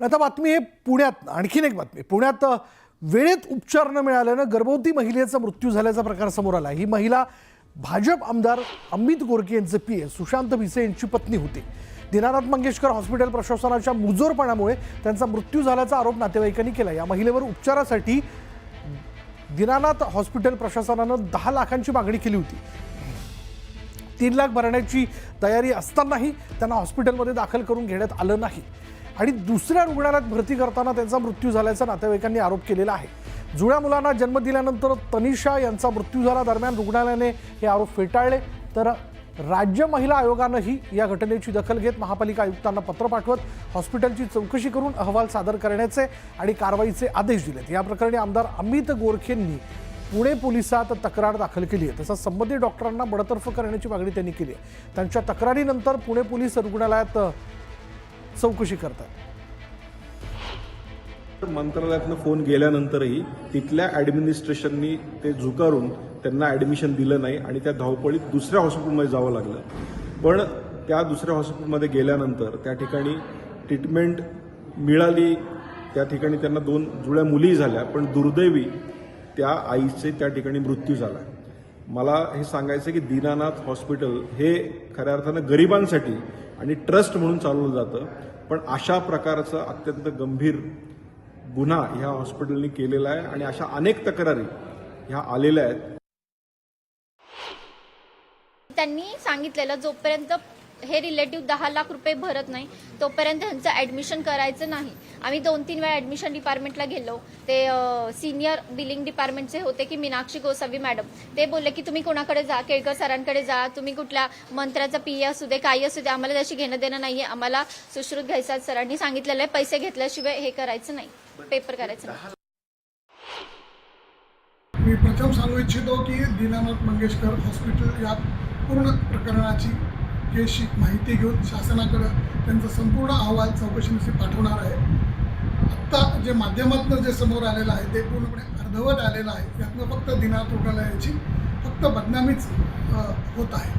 आता बातमी आहे पुण्यात, आणखीन एक बातमी पुण्यात वेळेत उपचार न मिळाल्यानं गर्भवती महिलेचा मृत्यू झाल्याचा प्रकार समोर आला। ही महिला भाजप आमदार अमित गोरके यांचे पीए सुशांत भिसे यांची पत्नी होती। दीनानाथ मंगेशकर हॉस्पिटल प्रशासनाच्या मुजोरपणामुळे त्यांचा मृत्यू झाल्याचा आरोप नातेवाईकांनी केला। या महिलेवर उपचारासाठी दीनानाथ हॉस्पिटल प्रशासनानं 10 लाखांची मागणी केली होती। 3 लाख भरण्याची तयारी असतानाही त्यांना हॉस्पिटलमध्ये दाखल करून घेण्यात आलं नाही आणि दुसऱ्या रुग्णालयात भरती करताना त्यांचा मृत्यू झाल्याचा नातेवाईकांनी आरोप केलेला आहे। जुळ्या मुलांना जन्म दिल्यानंतर तनिषा यांचा मृत्यू झाला। दरम्यान रुग्णालयाने हे आरोप फेटाळले, तर राज्य महिला आयोगानंही या घटनेची दखल घेत महापालिका आयुक्तांना पत्र पाठवत हॉस्पिटलची चौकशी करून अहवाल सादर करण्याचे आणि कारवाईचे आदेश दिलेत। या प्रकरणी आमदार अमित गोरखेंनी पुणे पोलिसात तक्रार दाखल केली आहे। तसंच संबंधित डॉक्टरांना बडतर्फ करण्याची मागणी त्यांनी केली आहे। त्यांच्या तक्रारीनंतर पुणे पोलीस रुग्णालयात चौकशी करतात। मंत्रालयातनं फोन गेल्यानंतरही तिथल्या ॲडमिनिस्ट्रेशननी ते झुकारून त्यांना ॲडमिशन दिलं नाही आणि त्या धावपळीत दुसऱ्या हॉस्पिटलमध्ये जावं लागलं। पण त्या दुसऱ्या हॉस्पिटलमध्ये गेल्यानंतर त्या ठिकाणी ट्रीटमेंट मिळाली, त्या ठिकाणी त्यांना 2 जुळ्या मुली झाल्या, पण दुर्दैवी त्या आईचे त्या ठिकाणी मृत्यू झाला। मला हे सांगायचं की दीनानाथ हॉस्पिटल हे खऱ्या अर्थानं गरिबांसाठी आणि ट्रस्ट म्हणून चालवलं जातं, पण अशा प्रकारचा अत्यंत गंभीर गुन्हा ह्या हॉस्पिटलने केलेला आहे आणि अशा अनेक तक्रारी ह्या आलेल्या आहेत। त्यांनी सांगितलेलं जोपर्यंत हे रिलेटिव्ह 10 लाख रुपये भरत नाही तोपर्यंत त्यांचं ॲडमिशन करायचं नाही। आम्ही 2-3 वेळा ॲडमिशन डिपार्टमेंटला गेलो, ते सिनियर बिलिंग डिपार्टमेंटचे होते की मीनाक्षी गोसावी मॅडम, ते बोलले की तुम्ही कोणाकडे जा, केळकर सरांकडे जा, तुम्ही कुठल्या मंत्र्याचा पीए असू दे काही असू दे, आम्हाला त्याशी घेणं देणं नाहीये, आम्हाला सुश्रुत घ्यायचा। सरांनी सांगितलेलं आहे पैसे घेतल्याशिवाय हे करायचं नाही, पेपर करायचं नाही। मी प्रथम सांगू इच्छितो की दीनानाथ मंगेशकर हॉस्पिटल या पूर्ण प्रकरणाची केसची माहिती घेऊन शासनाकडे त्यांचा संपूर्ण अहवाल चौकशीसाठी पाठवणार आहे। आत्ता जे माध्यमातून जे समोर आलेलं आहे ते पूर्णपणे अर्धवट आलेलं आहे। यातनं फक्त दीनानाथ रुग्णालयाची फक्त बदनामीच होत आहे।